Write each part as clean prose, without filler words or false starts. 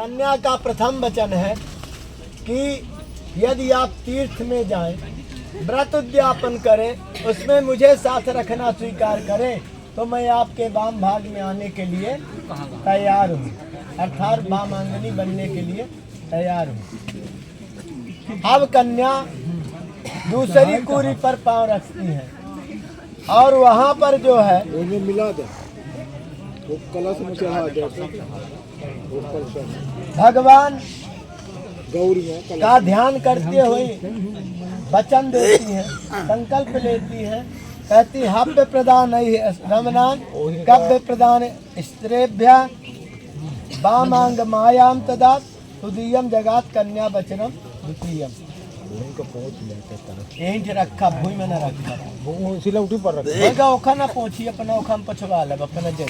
कन्या का प्रथम वचन है कि यदि आप तीर्थ में जाएं, व्रत उद्यापन करें, उसमें मुझे साथ रखना स्वीकार करें तो मैं आपके वाम भाग में आने के लिए तैयार हूँ, अर्थात वामांगनी बनने के लिए तैयार हूँ। अब कन्या दूसरी कूरी पर पांव रखती है और वहाँ पर जो है मिला दे वो कलश में चढ़ा दे भगवान गौरी का ध्यान करते हुए वचन देती हैं, संकल्प लेती हैं, कहती हव्य प्रदान रमनान कव्य प्रदान स्त्रेभ्य वामांग मायाम तदा तुदीयम जगात कन्या वचनम द्वितीयम। यहीं रखा भूमि में न रखा सिलौटी पर रखा ओखा न पहुंची अपना ओखा में पछवा ले अपना जय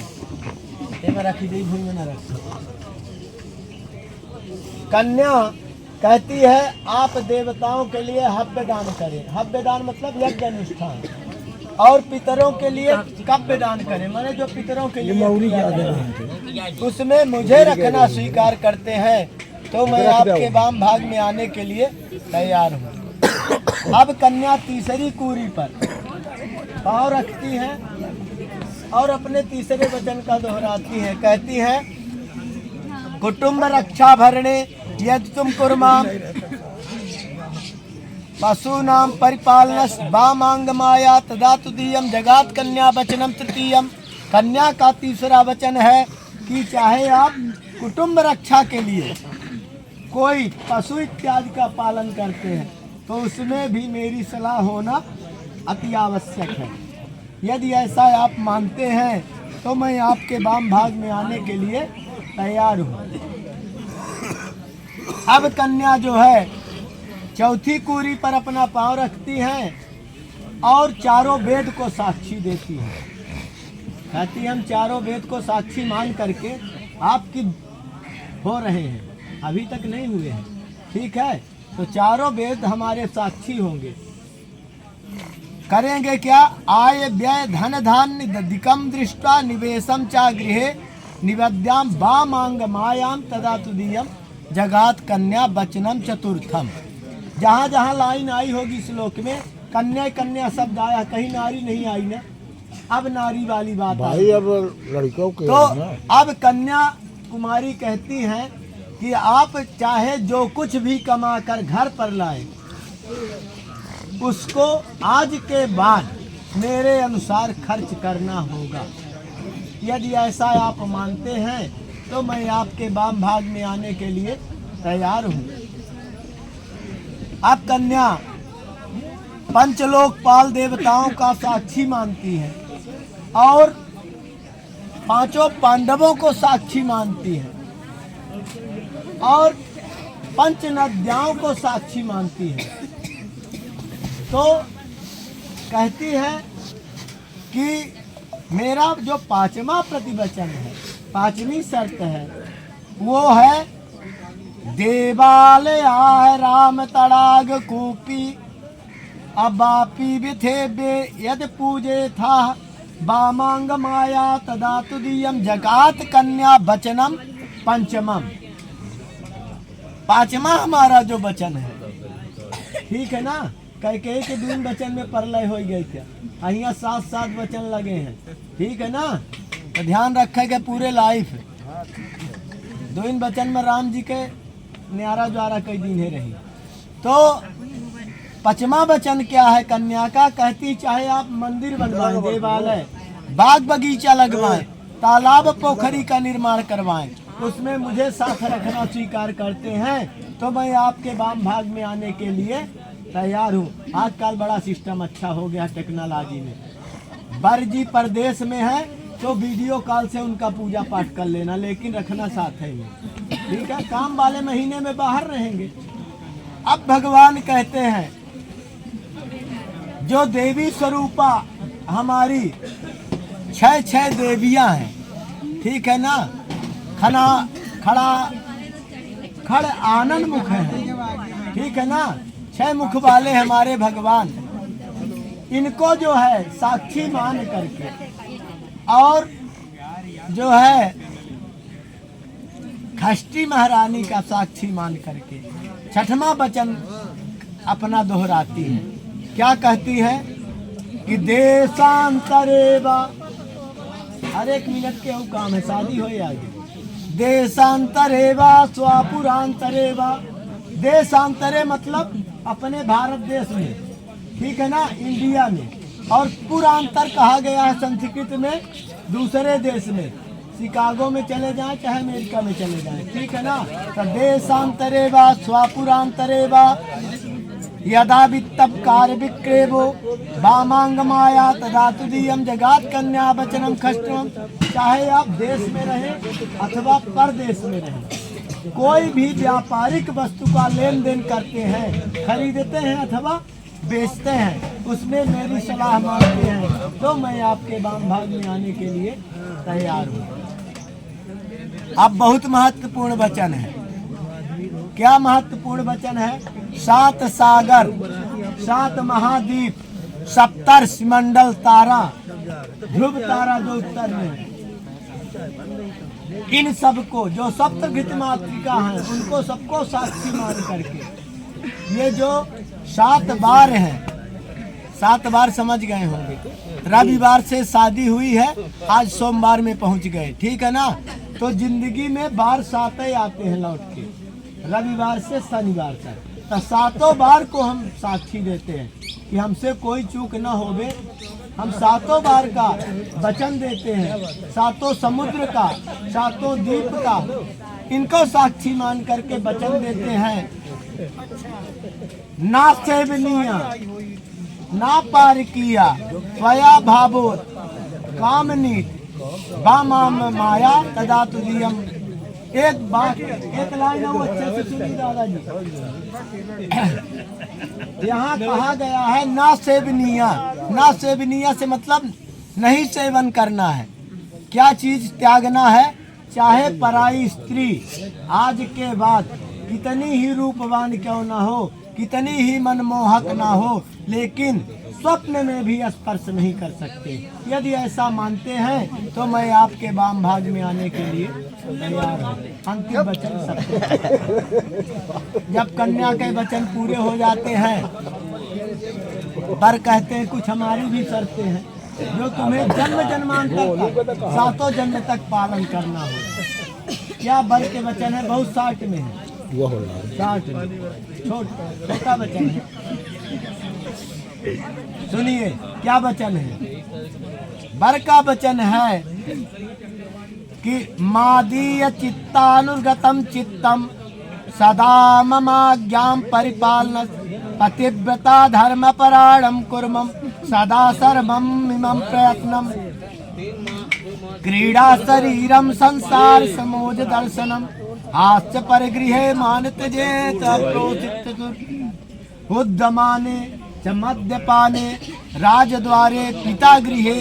में रखी गई भूमि में न रखा। कन्या कहती है आप देवताओं के लिए हव्य दान करें, हव्य दान मतलब यज्ञ अनुष्ठान, और पितरों के लिए कव्य दान करें, माने जो पितरों के लिए उसमें मुझे रखना स्वीकार करते हैं तो मैं आपके वाम भाग में आने के लिए तैयार हूँ। अब कन्या तीसरी कूरी पर पाँव रखती है और अपने तीसरे वचन का दोहराती है, कहती है कुटुंब रक्षा भरणे यदि तुम कुर्माम पशूनाम परिपालनस वामांग माया तदा तुदीयम जगात कन्या वचनम तृतीयम। कन्या का तीसरा वचन है कि चाहे आप कुटुंब रक्षा के लिए कोई पशु इत्यादि का पालन करते हैं तो उसमें भी मेरी सलाह होना अति आवश्यक है। यदि ऐसा आप मानते हैं तो मैं आपके वाम भाग में आने के लिए तैयार हूँ। अब कन्या जो है चौथी कूरी पर अपना पांव रखती हैं और चारों वेद को साक्षी देती है, कहती हम चारों वेद को साक्षी मान करके आपकी हो रहे हैं, अभी तक नहीं हुए हैं, ठीक है, तो चारों वेद हमारे साक्षी होंगे। करेंगे क्या? आय व्यय धन धान्य दिकम दृष्टा निवेशम चा गृहे निवेद्याम वामांग मायाम तदा तुदीयम जगात कन्या वचनम चतुर्थम। जहाँ जहाँ लाइन आई होगी श्लोक में कन्या कन्या शब्द आया, कहीं नारी नहीं आई ना, अब नारी वाली बात भाई अब लड़कों के तो अब कन्या कुमारी कहती हैं कि आप चाहे जो कुछ भी कमा कर घर पर लाए उसको आज के बाद मेरे अनुसार खर्च करना होगा। यदि ऐसा आप मानते हैं तो मैं आपके वाम भाग में आने के लिए तैयार हूँ। अब कन्या पंचलोकपाल देवताओं का साक्षी मानती है और पांचों पांडवों को साक्षी मानती है और पंच नद्याओं को साक्षी मानती है। तो कहती है कि मेरा जो पांचवा प्रतिवचन है, पांचवी शर्त है, वो है देवालय राम तड़ाग कूपी अबापी विथे बे यद पूजे था वामांग माया तदा तुदीयम जगात कन्या वचनम पंचमम। पांचवा हमारा जो वचन है, ठीक है ना, कैकेयी के दून वचन में परलय हो गई क्या, अहिया 7 वचन लगे हैं, ठीक है ना, तो ध्यान रखे के पूरे लाइफ दून वचन में राम जी के न्यारा द्वारा कई दिन है रही। तो पांचवा वचन क्या है कन्या का? कहती चाहे आप मंदिर बनवाएं, देवालय, बाग बगीचा लगवाएं, तालाब पोखरी का निर्माण करवाएं, उसमें मुझे साथ रखना स्वीकार करते हैं तो मैं आपके वाम भाग में आने के लिए तैयार हूँ। आजकल बड़ा सिस्टम अच्छा हो गया टेक्नोलॉजी में। बर जी परदेश में है तो वीडियो कॉल से उनका पूजा पाठ कर लेना, लेकिन रखना साथ है, ठीक है, काम वाले महीने में बाहर रहेंगे। अब भगवान कहते हैं जो देवी स्वरूपा हमारी 6 देवियां हैं, ठीक है ना, खड़ आनंद मुख है, ठीक है ना, 6 मुख वाले हमारे भगवान, इनको जो है साक्षी मान करके और जो है खष्टी महारानी का साक्षी मान करके छठवां वचन अपना दोहराती है। क्या कहती है कि देशांतरेवा, हर एक मिनट के वो काम है, शादी हो या आगे। देशांतरेवा स्वापुरांतरेवा, देशांतरे मतलब अपने भारत देश में, ठीक है ना, इंडिया में, और पुरांतर कहा गया है संस्कृत में दूसरे देश में, शिकागो में चले जाएं चाहे अमेरिका में चले जाएं, ठीक है ना। तो देशांतरे व स्वापुरांतरे व यदा वित्तम कार्य विक्रेवो वामांग माया तदा तुदीयम जगात कन्या वचनम खष्टम। चाहे आप देश में रहें अथवा परदेश में रहें, कोई भी व्यापारिक वस्तु का लेन देन करते हैं, खरीदते हैं अथवा बेचते हैं, उसमें मेरी सलाह मांगते हैं तो मैं आपके वाम भाग में आने के लिए तैयार हूँ। अब बहुत महत्वपूर्ण वचन है। क्या महत्वपूर्ण वचन है? 7 सागर, 7 महाद्वीप, सप्तर्षि मंडल तारा, ध्रुव तारा जो उत्तर में है, इन सबको जो सप्तघृत मातृका हैं उनको सबको साक्षी मान करके ये जो 7 बार हैं, 7 बार समझ गए होंगे। रविवार से शादी हुई है, आज सोमवार में पहुंच गए, ठीक है ना। तो जिंदगी में बार 7 ही आते हैं लौट के, रविवार से शनिवार तक। तो 7 बार को हम साक्षी देते हैं कि हमसे कोई चूक न होवे। हम 7 बार का वचन देते हैं, 7 समुद्र का, 7 द्वीप का, इनको साक्षी मान करके वचन देते हैं। ना सेवनिया ना पार किया स्वया भावो कामनी बामाम माया तदा तुदीयम। एक बात, एक लाइन वो अच्छे से सुनिए दादाजी। यहाँ कहा गया है ना सेवनिया। ना सेवनिया से मतलब नहीं सेवन करना है। क्या चीज त्यागना है? चाहे पराई स्त्री आज के बाद कितनी ही रूपवान क्यों ना हो, कितनी ही मनमोहक ना हो, लेकिन स्वप्न में भी स्पर्श नहीं कर सकते। यदि ऐसा मानते हैं तो मैं आपके वाम भाग में आने के लिए तैयार हूँ। अंतिम वचन सब जब कन्या के वचन पूरे हो जाते हैं, पर कहते हैं कुछ हमारी भी शर्तें हैं जो तुम्हें जन्म जन्मांतर तक 7 जन्म तक पालन करना हो। क्या बर के वचन है? बहुत 60 में है, 60 में छोटा वचन है। सुनिए क्या वचन है। बर का वचन है कि मादीय चित्तानुगतम चित्तम सदा ममाज्ञां परिपालन पतिव्रता धर्म परायणम कुर्मं सदा सर्वम इमं प्रयत्नम क्रीड़ा शरीरम संसार समोज दर्शनम हास्य परिगृहे मानत जेत प्रोचित उद्यमाने च मद्यपाने राजद्वारे पिता गृहे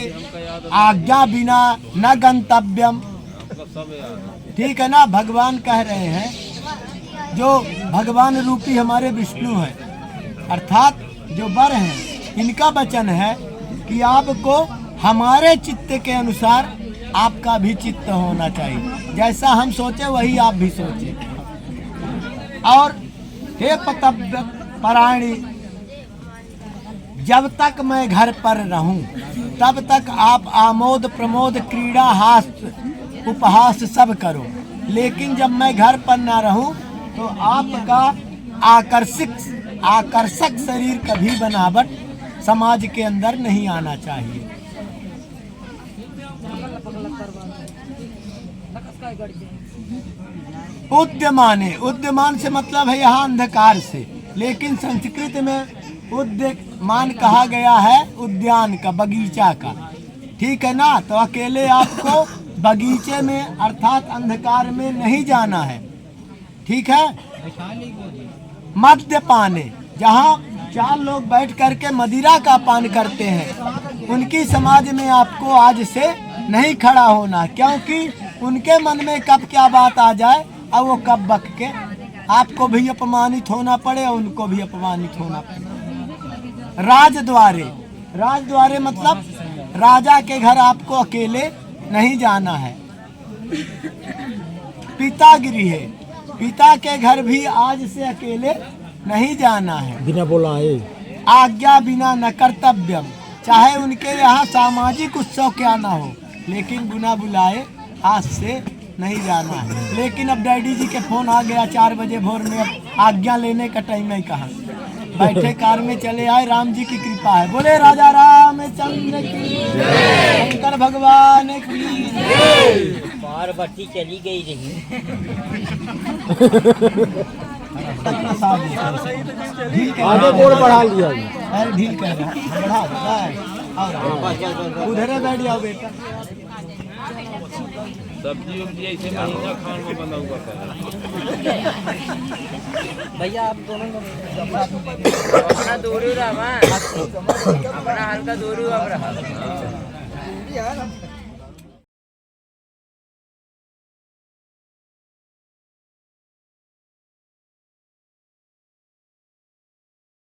आज्ञा बिना न गंतव्यम। ठीक है ना। भगवान कह रहे हैं जो भगवान रूपी हमारे विष्णु है, अर्थात जो वर हैं, इनका वचन है कि आपको हमारे चित्त के अनुसार आपका भी चित्त होना चाहिए। जैसा हम सोचे वही आप भी सोचे। और हे पतव्य परायणी, जब तक मैं घर पर रहूं तब तक आप आमोद प्रमोद क्रीड़ा हास्य उपहास सब करो, लेकिन जब मैं घर पर ना रहूं तो आपका आकर्षक शरीर कभी बनावट समाज के अंदर नहीं आना चाहिए। उद्यमान से मतलब है यहाँ अंधकार से, लेकिन संस्कृत में उद्यमान कहा गया है उद्यान का, बगीचा का। ठीक है ना। तो अकेले आपको बगीचे में अर्थात अंधकार में नहीं जाना है। ठीक है। मद्यपाने, जहाँ 4 लोग बैठ करके मदिरा का पान करते हैं, उनकी समाज में आपको आज से नहीं खड़ा होना, क्योंकि उनके मन में कब क्या बात आ जाए और वो कब बक के आपको भी अपमानित होना पड़े और उनको भी अपमानित होना पड़े। राजद्वारे मतलब राजा के घर आपको अकेले नहीं जाना है। पिता गृह, पिता के घर भी आज से अकेले नहीं जाना है। बिना बोला है। आज्ञा बिना न कर्तव्यम, चाहे उनके यहाँ सामाजिक उत्सव क्या ना हो, लेकिन बिना बुलाए आज से नहीं जाना है। लेकिन अब डैडी जी के फोन आ गया 4 बजे भोर में, अब आज्ञा लेने का टाइम नहीं कहा। बैठे कार में चले आए, राम जी की कृपा है। बोले राजा रामचंद्र की, शंकर भगवान की। पार्वती चली गई रही। आगे गोड़ बढ़ा लिया। अरे ढील कर रहा है, बढ़ा देता है। उधर बैठ जाओ बेटा। सब्जी उब्जी ऐसे महीना खान में बना हुआ था। भैया आप दोनों अपना दूरी रहा, अपना हल्का दूरी अब रहा।